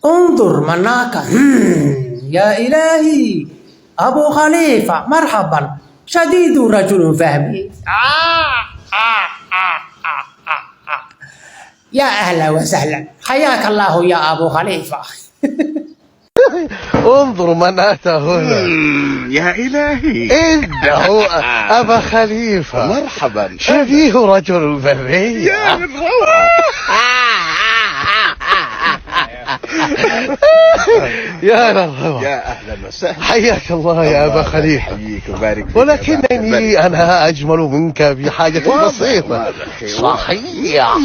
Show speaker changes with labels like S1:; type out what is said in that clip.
S1: انظر مناك. يا إلهي، أبو خليفة مرحبا، شديد رجل فهمي. يا أهلا وسهلا، حياك الله يا أبو خليفة.
S2: انظر من أتى هنا.
S3: يا إلهي،
S2: إنه أبا خليفة.
S3: مرحبا،
S2: شبيه رجل البرية.
S3: يا من روعة.
S2: يا للروعة.
S3: يا أهلا وسهلا،
S2: حياك الله يا أبا خليفة.
S3: يحييك ويبارك فيك.
S2: ولكنني أنا أجمل منك بحاجة بسيطة.
S3: واضح.
S2: صحيح.